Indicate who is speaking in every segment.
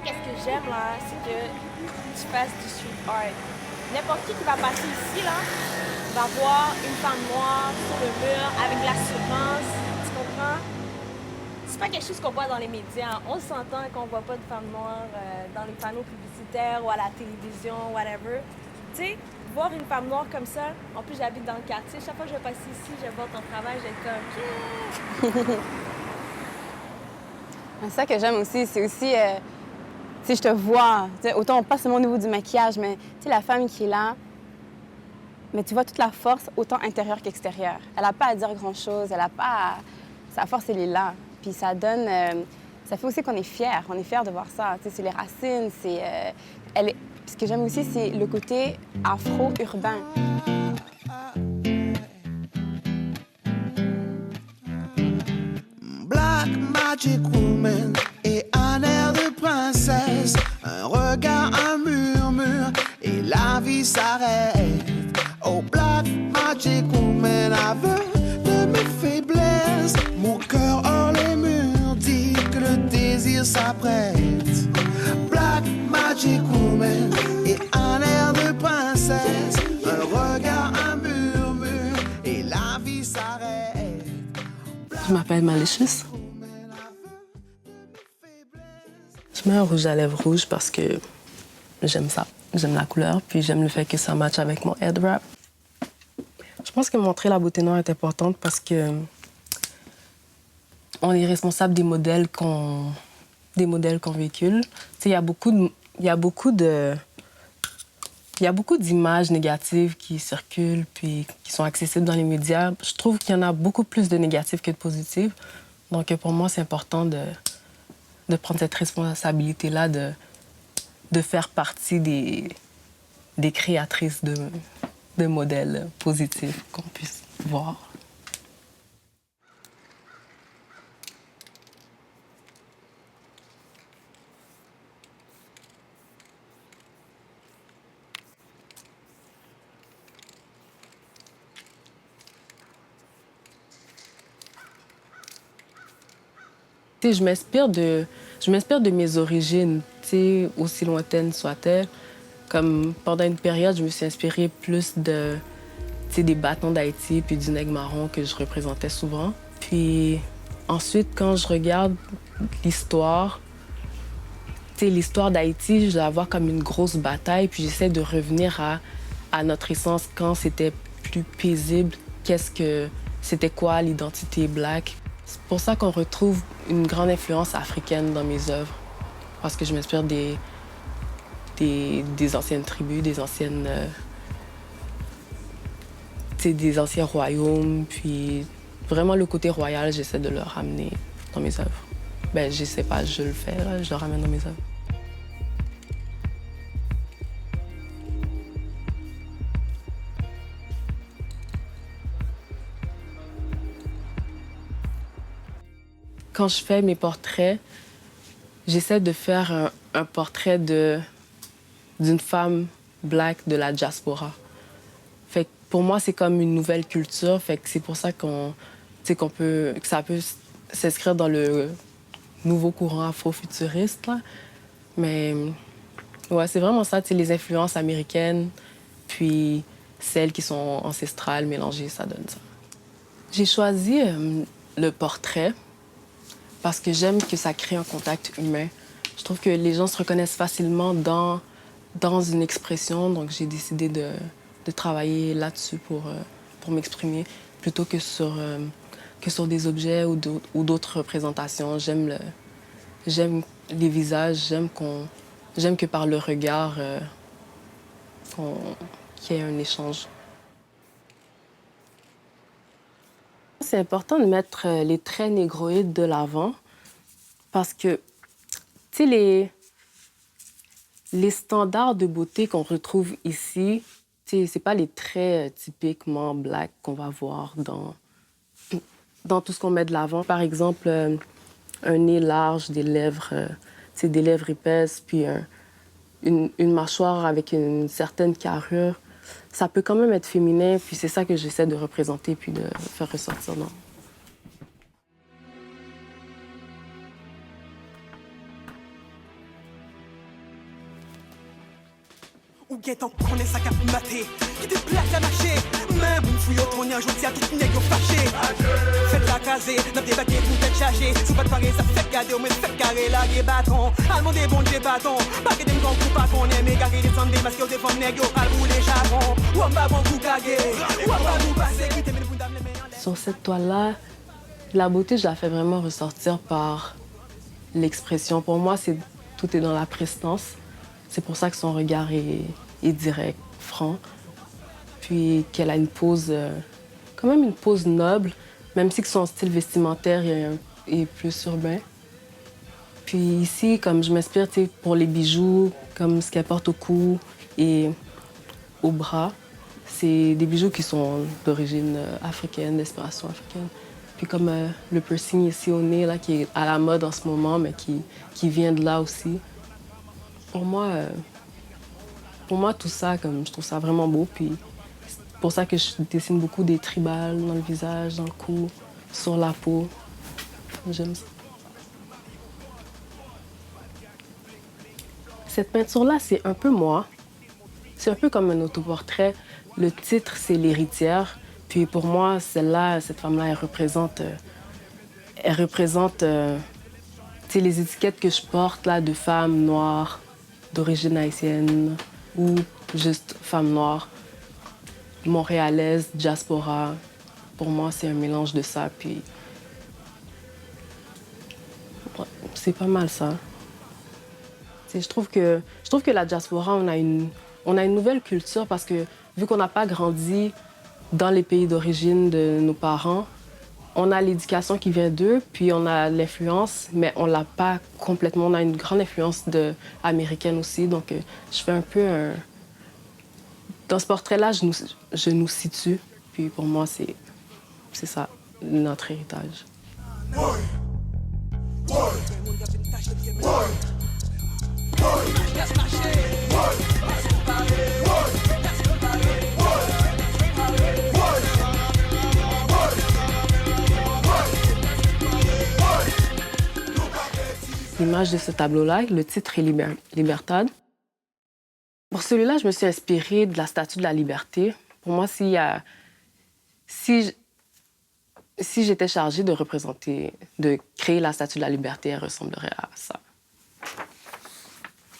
Speaker 1: qu'est-ce que j'aime, là, c'est que tu fasses du street art. N'importe qui va passer ici, là, va voir une femme noire sur le mur avec de l'assurance. Tu comprends? C'est pas quelque chose qu'on voit dans les médias. On s'entend qu'on voit pas de femmes noires dans les panneaux publicitaires ou à la télévision, whatever. Tu sais, voir une femme noire comme ça, en plus j'habite dans le quartier, chaque fois que je vais passer ici, je vais voir ton travail, je vais être comme... Yeah!
Speaker 2: C'est ça que j'aime aussi, c'est aussi, tu sais, je te vois, autant pas seulement au niveau du maquillage, mais tu sais, la femme qui est là, mais tu vois toute la force, autant intérieure qu'extérieure. Elle n'a pas à dire grand-chose, elle n'a pas à... Sa force, elle est là. Puis ça donne... ça fait aussi qu'on est fiers. On est fiers de voir ça. Tu sais, c'est les racines, c'est... Elle est... Ce que j'aime aussi, c'est le côté afro-urbain.
Speaker 3: Black Magic Woman et un air de princesse, un regard, un murmure et la vie s'arrête. Oh Black Magic Woman, aveu de mes faiblesses, mon cœur hors les murs dit que le désir s'apprête. Black Magic Woman et un air de princesse, un regard, un murmure et la vie s'arrête.
Speaker 4: Je m'appelle Malicious. Je mets un rouge à lèvres rouge parce que j'aime ça. J'aime la couleur, puis j'aime le fait que ça matche avec mon head wrap. Je pense que montrer la beauté noire est importante parce que on est responsable des modèles qu'on véhicule. Tu sais, il y a beaucoup d'images négatives qui circulent puis qui sont accessibles dans les médias. Je trouve qu'il y en a beaucoup plus de négatives que de positives. Donc pour moi, c'est important de prendre cette responsabilité-là de faire partie des créatrices de modèles positifs qu'on puisse voir. Je m'inspire de mes origines, aussi lointaines soient-elles. Comme pendant une période, je me suis inspirée plus des bâtons d'Haïti puis du nègre marron que je représentais souvent. Puis ensuite, quand je regarde l'histoire, l'histoire d'Haïti, je la vois comme une grosse bataille, puis j'essaie de revenir à notre essence quand c'était plus paisible. C'était quoi l'identité black? C'est pour ça qu'on retrouve une grande influence africaine dans mes œuvres, parce que je m'inspire des anciennes tribus, des anciens royaumes, puis vraiment le côté royal, j'essaie de le ramener dans mes œuvres. Ben, je sais pas, je le fais, là, je le ramène dans mes œuvres. Quand je fais mes portraits, j'essaie de faire un portrait d'une femme black de la diaspora. Fait que pour moi, c'est comme une nouvelle culture. Fait que c'est pour ça que ça peut s'inscrire dans le nouveau courant afro-futuriste, là. Mais ouais, c'est vraiment ça, les influences américaines, puis celles qui sont ancestrales, mélangées, ça donne ça. J'ai choisi le portrait parce que j'aime que ça crée un contact humain. Je trouve que les gens se reconnaissent facilement dans une expression, donc j'ai décidé de travailler là-dessus pour m'exprimer, plutôt que sur des objets ou d'autres représentations. J'aime les visages, j'aime que par le regard, qu'il y ait un échange. C'est important de mettre les traits négroïdes de l'avant parce que, tu sais, les standards de beauté qu'on retrouve ici, tu sais, c'est pas les traits typiquement black qu'on va voir dans tout ce qu'on met de l'avant. Par exemple, un nez large, des lèvres épaisses, puis une mâchoire avec une certaine carrure. Ça peut quand même être féminin, puis c'est ça que j'essaie de représenter puis de faire ressortir dans.
Speaker 5: Ou guettant, on est sac à mater. Qui te plaque à marcher. Même une fouille au trône, un jour, c'est à toute nègre fâché. Faites la caser, dans des baquets, vous faites charger. Sous votre pari, ça fait garder, au moins faites carré, là, les bâtons. Allemand des bons, des bâtons. Pas que des grands coups, pas qu'on aime, égaré, des sangs, des masques, des femmes nègres, allemand, les jarrons. Ou en bas, bon coup, cagé. Ou en bas, vous passez, qui t'aimez le bout d'âme, les meilleurs.
Speaker 4: Sur cette toile-là, la beauté, je la fais vraiment ressortir par l'expression. Pour moi, tout est dans la prestance. C'est pour ça que son regard est direct, franc. Puis qu'elle a une pose, quand même une pose noble, même si que son style vestimentaire est plus urbain. Puis ici, comme je m'inspire pour les bijoux, comme ce qu'elle porte au cou et au bras, c'est des bijoux qui sont d'origine africaine, d'inspiration africaine. Puis comme le piercing ici au nez, là, qui est à la mode en ce moment, mais qui vient de là aussi. Pour moi, tout ça, comme, je trouve ça vraiment beau. Puis c'est pour ça que je dessine beaucoup des tribales dans le visage, dans le cou, sur la peau. J'aime ça. Cette peinture-là, c'est un peu moi. C'est un peu comme un autoportrait. Le titre, c'est L'héritière. Puis pour moi, celle-là, cette femme-là, elle représente les étiquettes que je porte là, de femme noire, d'origine haïtienne ou juste femme noire, montréalaise, diaspora. Pour moi, c'est un mélange de ça. Puis ouais, c'est pas mal ça. Je trouve que la diaspora, on a une nouvelle culture parce que vu qu'on n'a pas grandi dans les pays d'origine de nos parents, on a l'éducation qui vient d'eux, puis on a l'influence, mais on l'a pas complètement. On a une grande influence américaine aussi, donc je fais un peu un... Dans ce portrait-là, je nous situe, puis pour moi, c'est ça, notre héritage. L'image de ce tableau-là, le titre est Libertad. Pour celui-là, je me suis inspirée de la Statue de la Liberté. Pour moi, si j'étais chargée de créer la Statue de la Liberté, elle ressemblerait à ça.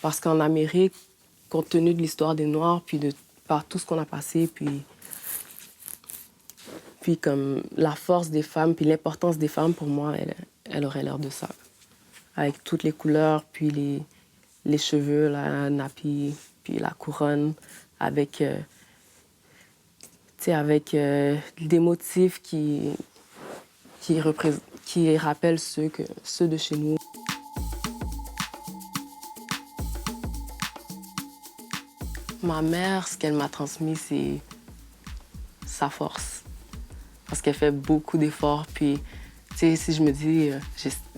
Speaker 4: Parce qu'en Amérique, compte tenu de l'histoire des Noirs, puis par tout ce qu'on a passé, puis comme la force des femmes, puis l'importance des femmes, pour moi, elle aurait l'air de ça. Avec toutes les couleurs, puis les cheveux, la nappie, puis la couronne, avec des motifs qui rappellent ceux de chez nous. Ma mère, ce qu'elle m'a transmis, c'est sa force. Parce qu'elle fait beaucoup d'efforts, puis si je me dis,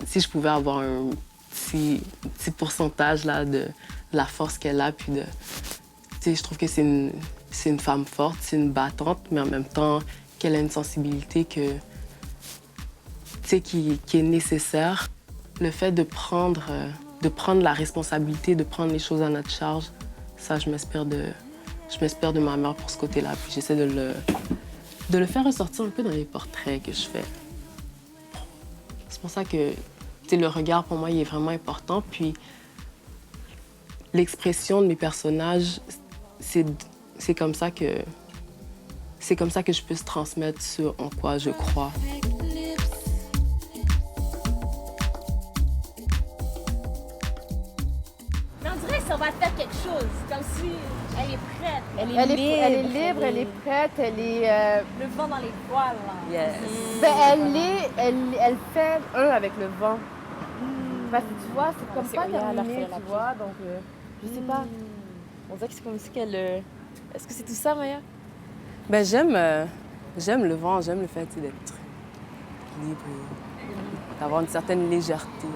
Speaker 4: si je pouvais avoir un petit pourcentage là, de la force qu'elle a, puis je trouve que c'est une femme forte, c'est une battante, mais en même temps qu'elle a une sensibilité qui est nécessaire. Le fait de prendre la responsabilité, de prendre les choses à notre charge, ça, je m'inspire de ma mère pour ce côté-là, puis j'essaie de le faire ressortir un peu dans les portraits que je fais. C'est pour ça que le regard, pour moi, il est vraiment important. Puis l'expression de mes personnages, c'est comme ça que je peux se transmettre ce en quoi je crois.
Speaker 1: Mais on dirait que ça va faire quelque chose, comme si elle est prête.
Speaker 2: Elle est libre, elle est prête, elle est...
Speaker 1: Le vent dans les poils, là.
Speaker 2: Yes. Elle fait un avec le vent. Parce que tu vois, c'est comme pas terminé, tu vois, donc je sais pas.
Speaker 6: On dirait que c'est comme si qu'elle... Est-ce que c'est tout ça, Maya?
Speaker 4: Ben j'aime le vent, j'aime le fait d'être libre et d'avoir une certaine légèreté.